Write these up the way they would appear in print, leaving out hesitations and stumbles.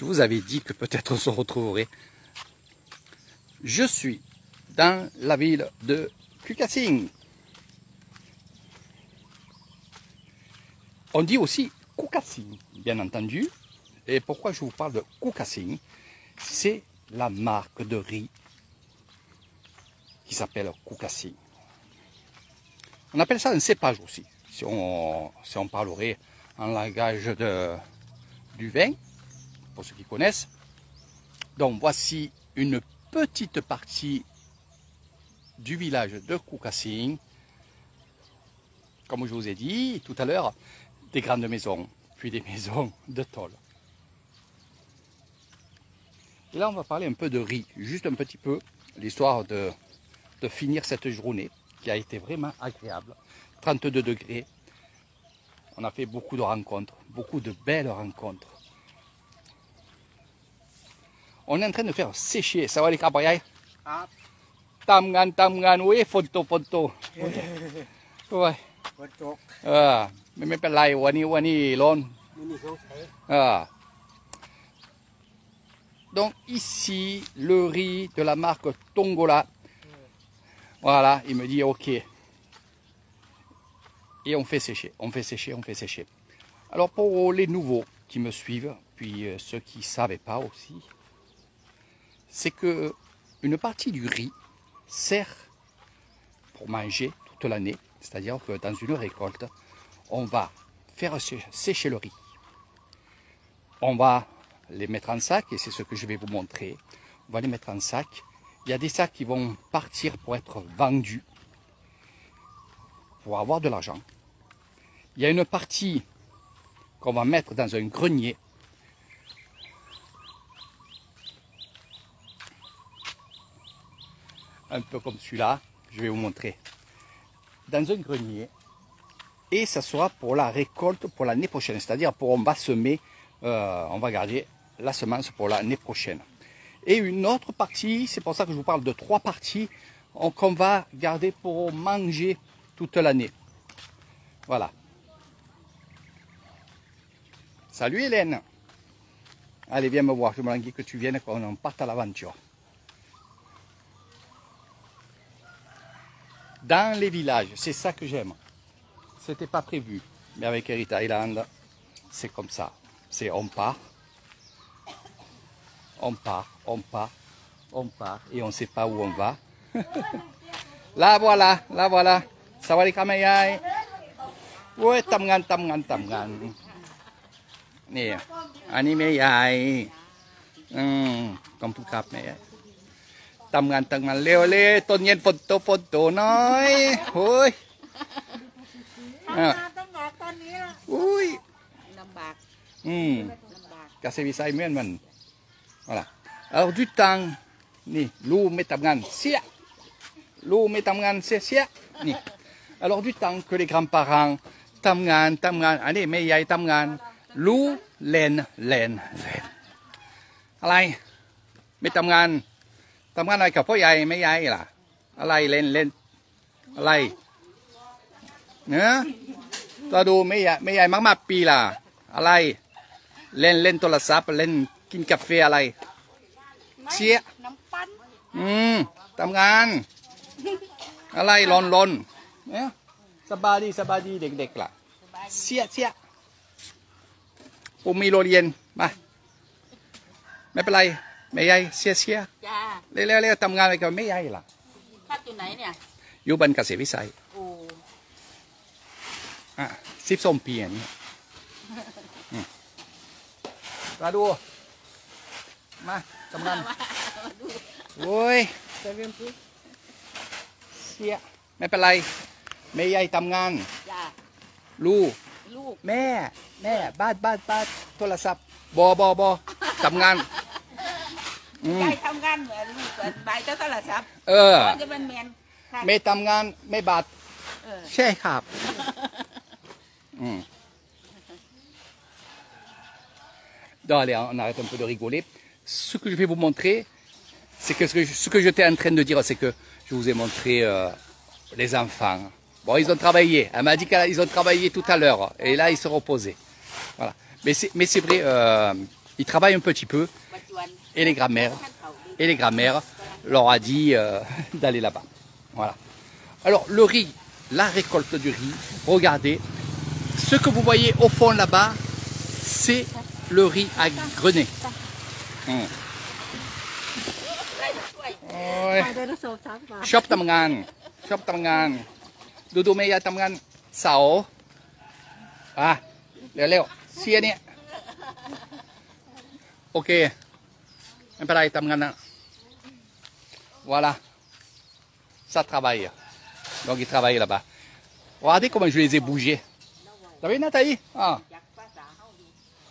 Je vous avais dit que peut-être on se retrouverait. Je suis dans la ville de Kukassing. On dit aussi Kukassing, bien entendu. Et pourquoi je vous parle de Kukassing? C'est la marque de riz qui s'appelle Kukassing. On appelle ça un cépage aussi, si on parlerait en langage du vin, pour ceux qui connaissent. Donc voici une petite partie du village de Kukassing. Comme je vous ai dit tout à l'heure, des grandes maisons, puis des maisons de tôle. Et là, on va parler un peu de riz, juste un petit peu, l'histoire de finir cette journée qui a été vraiment agréable. 32 degrés. On a fait beaucoup de rencontres, beaucoup de belles rencontres. On est en train de faire sécher. Ça va les cabayay? Tamgan, oui, photo. Ouais. Maisเป็นไรวันนี้ร้อน Donc ici, le riz de la marque Tongola. Voilà, il me dit ok. Et on fait sécher. Alors pour les nouveaux qui me suivent, puis ceux qui ne savaient pas aussi, c'est que une partie du riz sert pour manger toute l'année. C'est-à-dire que dans une récolte, on va faire sécher le riz. On va les mettre en sac, et c'est ce que je vais vous montrer. On va les mettre en sac. Il y a des sacs qui vont partir pour être vendus, pour avoir de l'argent. Il y a une partie qu'on va mettre dans un grenier. Un peu comme celui-là, je vais vous montrer. Dans un grenier. Et ça sera pour la récolte pour l'année prochaine. C'est-à-dire on va semer, on va garder la semence pour l'année prochaine. Et une autre partie, c'est pour ça que je vous parle de 3 parties qu'on va garder pour manger toute l'année. Voilà. Salut Hélène. Allez, viens me voir, je me languis que tu viennes qu'on parte à l'aventure. Dans les villages, c'est ça que j'aime. C'était pas prévu, mais avec Heritage Island, c'est comme ça. C'est on part, et on ne sait pas où on va. Là voilà. Ça va les caméras. Ouais, tamgan. Ni, anime yai. Comme tout cap, mais. Tamgan, leo, tonien photo, noi. Oui. Oui. Cassé visay men. Voilà. Alors du temps, ni, lou metamgan, sia. Lou metamgan, sia. Ni. Alors du temps que les grands-parents, tamgan, allez, mais yai tamgan, lou, len. Allez, metamgan. Tamganอะไรกับพ่อใหญ่แม่ใหญ่ล่ะอะไรเล่นอะไรเนื้อตัวดูแม่ใหญ่มากปีล่ะอะไรเล่นโทรศัพท์เล่นกินกาแฟอะไรเชี่ยน้ำปั้นทำงานอะไรลนเนี่ยสบายดีเด็กๆล่ะเชี่ยผมมีโรงเรียนมาไม่เป็นไรแม่ใหญ่เสียจ้าเร็วทำงานอะไรกับแม่ใหญ่ล่ะพักอยู่ไหนเนี่ยอยู่บ้านเกษตรวิสัยโอ้12 ปีอันนี้มาดูมาทำงานโอ้ยเสียไม่เป็นไรแม่ใหญ่ทำงานลูกแม่บ้านโทรศัพท์บอทำงานยายทำงานเหมือนใบเจ้าโทรศัพท์จะเป็นแมนไม่ทำงานไม่บาดใช่ครับAllez, on arrête un peu de rigoler. Ce que je vais vous montrer, c'est que ce que j'étais en train de dire, c'est que je vous ai montré les enfants. Bon, ils ont travaillé. Elle m'a dit qu'ils ont travaillé tout à l'heure. Et là, ils se reposaient. Voilà. Mais c'est vrai, ils travaillent un petit peu et les grands-mères leur a dit d'aller là-bas. Voilà. Alors le riz, la récolte du riz, regardez, ce que vous voyez au fond là-bas, c'est le riz à grener.ชอบทำงานดูแม่ยายทำงานเสาเร็วๆเสียเนี่ยโอเคไม่เป็นไรทำงานนะ voilà ça travaille donc ils travaillent là-bas regardez comment je les ai bougés t'as vu Nathalie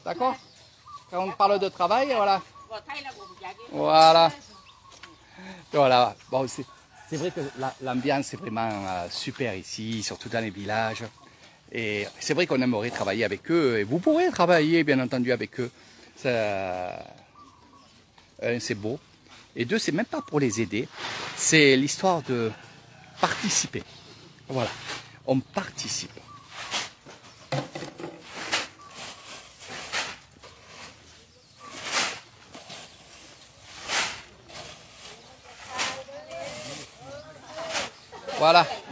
d'accord quand on parle de travail voilà bon, c'est vrai que l'ambiance est vraiment super ici, surtout dans les villages. Et c'est vrai qu'on aimerait travailler avec eux. Et vous pourrez travailler, bien entendu, avec eux. C'est beau. Et deux, c'est même pas pour les aider. C'est l'histoire de participer. Voilà. On participe.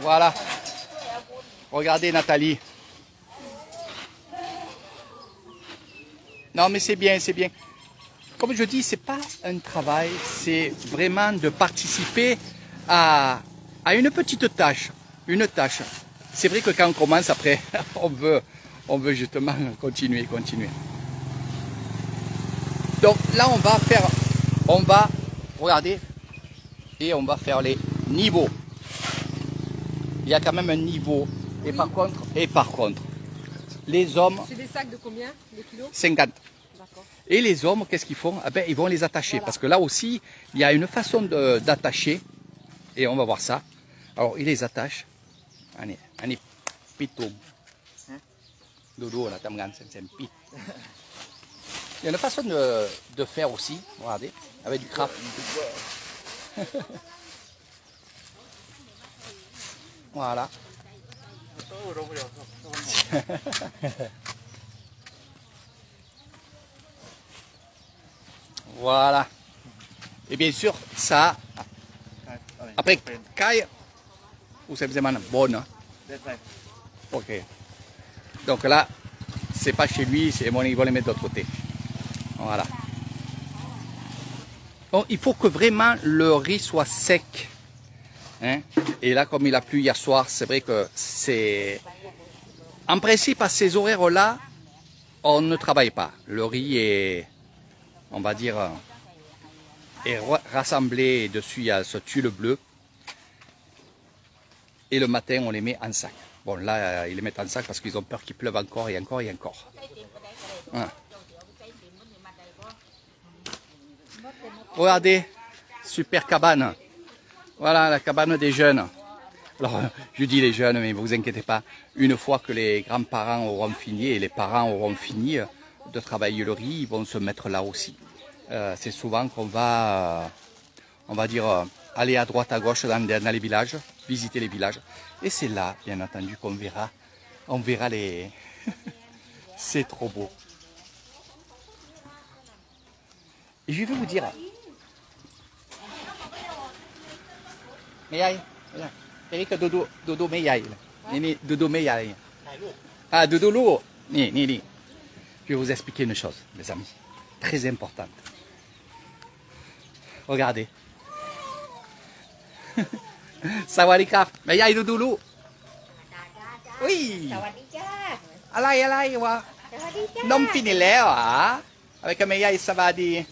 Voilà. Regardez Nathalie. Non mais c'est bien. Comme je dis, c'est pas un travail, c'est vraiment de participer à une petite tâche. Une tâche. C'est vrai que quand on commence après, on veut justement continuer. Donc là regardez, et on va faire les niveaux. Il y a quand même un niveau. Et par contre, les hommes... C'est des sacs de combien? De kilos? 50. Et les hommes, qu'est-ce qu'ils font? Ils vont les attacher. Voilà. Parce que là aussi, il y a une façon d'attacher. Et on va voir ça. Alors, ils les attachent. Allez, pitum. Dodo, là, c'est un pit. Il y a une façon de faire aussi. Regardez, avec du craft. Voilà. Voilà. Et bien sûr, ça, après, caille, ou c'est vraiment bonne. Ok. Donc là, c'est pas chez lui, c'est moi, il va les mettre de l'autre côté. Voilà. Donc, il faut que vraiment le riz soit sec. Hein? Et là, comme il a plu hier soir, c'est vrai que c'est... En principe, à ces horaires-là, on ne travaille pas. Le riz est, on va dire, est rassemblé et dessus, il y a ce tuile bleu. Et le matin, on les met en sac. Bon, là, ils les mettent en sac parce qu'ils ont peur qu'il pleuve encore et encore et encore. Voilà. Regardez, super cabane. Voilà la cabane des jeunes. Alors, je dis les jeunes, mais ne vous inquiétez pas. Une fois que les grands-parents auront fini et les parents auront fini de travailler le riz, ils vont se mettre là aussi. C'est souvent qu'on va, on va dire, aller à droite, à gauche dans les villages, visiter les villages. Et c'est là, bien entendu, qu'on verra. On verra les... C'est trop beau. Et je vais vous dire... Meyai, Eric Dodo Meyai. Dodo Meyai. Ah, Dodo Lou. Ni. Je vais vous expliquer une chose, mes amis. Très importante. Regardez. Sawadika. Meyai Dodo Lou. Oui. Alai wa. Nôm finiแล้วอ่ะ avec Meyai Savadi.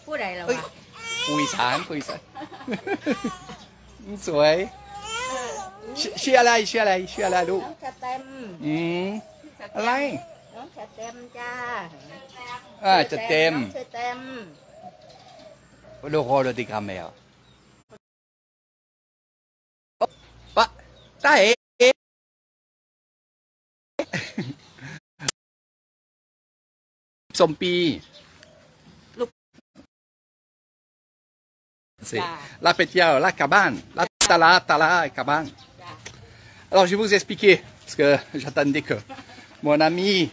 ผู้ใดล่ะวะ คุยสารสวยชื่ออะไรลูก น้องสเต็ม อะไร น้องสเต็มจ้า จะเต็ม น้องสเต็ม le rôle des grands-mères. Bah, t'as Sompi. C'est la pétière, la cabane, la tala, cabane. Alors je vais vous expliquer, parce que j'attendais que mon ami,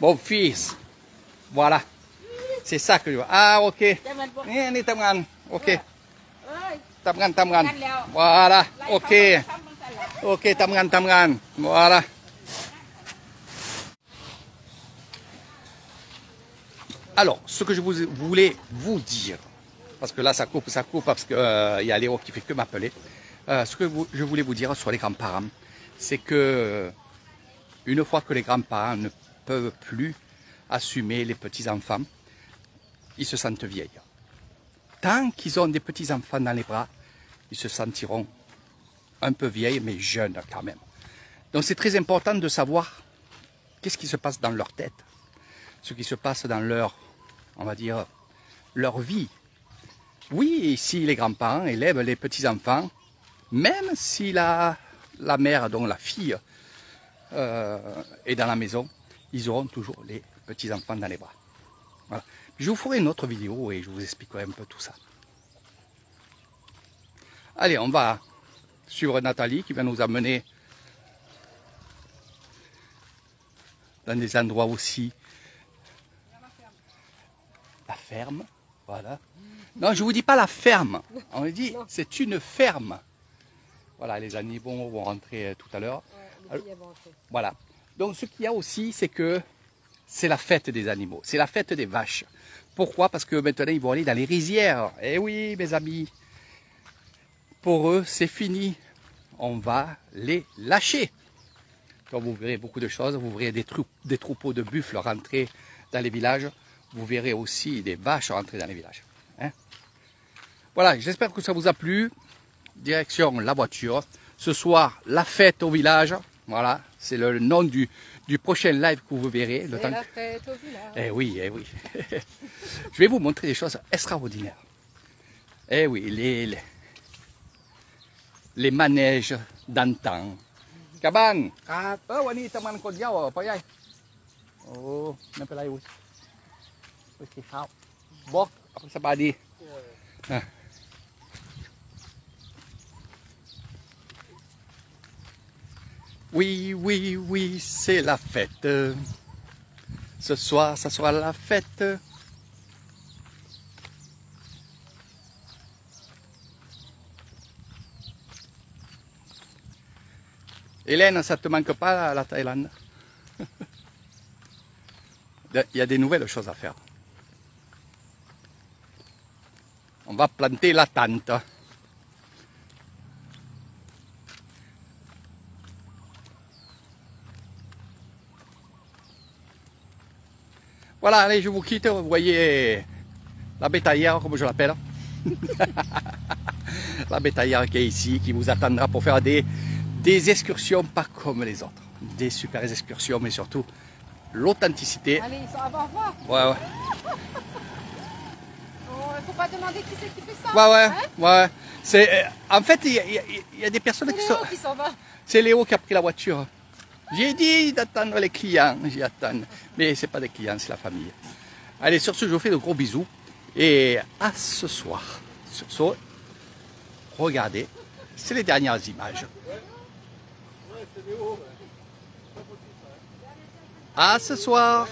mon fils, voilà, C'est ça que je vois. Ah, ok. จะมันบอก นี่ทำงานโอเค เอ้ย ทำงาน นั่นแล้ว voilà ไล่ โอ เขา เค ทำมันสั่นแหละ ok ทำงาน voilà. Alors, ce que je voulais vous dire, parce que là ça coupe parce qu'il y a Léo qui fait que m'appeler. Ce que je voulais vous dire sur les grands-parents, c'est que une fois que les grands-parents ne peuvent plus assumer les petits-enfants, ils se sentent vieilles. Tant qu'ils ont des petits-enfants dans les bras, ils se sentiront un peu vieilles, mais jeunes quand même. Donc c'est très important de savoir qu'est-ce qui se passe dans leur tête, ce qui se passe dans leur, on va dire, leur vie. Oui, si les grands-parents élèvent les petits-enfants, même si la mère, donc la fille, est dans la maison, ils auront toujours les petits-enfants dans les bras. Voilà. Je vous ferai une autre vidéo et je vous expliquerai un peu tout ça. Allez, on va suivre Nathalie qui va nous amener dans des endroits aussi. La ferme, voilà. Non, je ne vous dis pas la ferme, on me dit c'est une ferme. Voilà, les animaux vont rentrer tout à l'heure. Voilà. Donc ce qu'il y a aussi, c'est que c'est la fête des animaux, c'est la fête des vaches. Pourquoi? Parce que maintenant ils vont aller dans les rizières. Eh oui, mes amis, pour eux c'est fini. On va les lâcher. Donc vous verrez beaucoup de choses, vous verrez des troupeaux de buffles rentrer dans les villages. Vous verrez aussi des vaches rentrer dans les villages. Hein? Voilà, j'espère que ça vous a plu. Direction la voiture. Ce soir, la fête au village. Voilà, c'est le nom du prochain live que vous verrez. C'est la fête au village. Eh oui, eh oui. Je vais vous montrer des choses extraordinaires. Eh oui, les manèges d'antan. Kaban, wani taman ko diaw, pa yai. Oh, ไม่เป็นไรอุ้ยไปกินข้าวบอกสบายดี Oui, oui, oui, c'est la fête. Ce soir, ça sera la fête. Hélène, ça te manque pas la Thaïlande? Il y a des nouvelles choses à faire. On va planter la tente. Voilà, allez, je vous quitte. Vous voyez la bétaillère, comme je l'appelle. La bétaillère qui est ici, qui vous attendra pour faire des excursions pas comme les autres. Des super excursions, mais surtout l'authenticité. Allez, ils sont avant voir. Ouais, ouais. Il ne faut pas demander qui c'est qui fait ça. Ouais, ouais, Hein? ouais. C'est, en fait, il y a des personnes qui sont... Léo qui s'en va. C'est Léo qui a pris la voiture. J'ai dit d'attendre les clients, j'y attends. Mais ce n'est pas des clients, c'est la famille. Allez, sur ce, je vous fais de gros bisous. Et à ce soir. Sur ce, regardez, c'est les dernières images. À ce soir.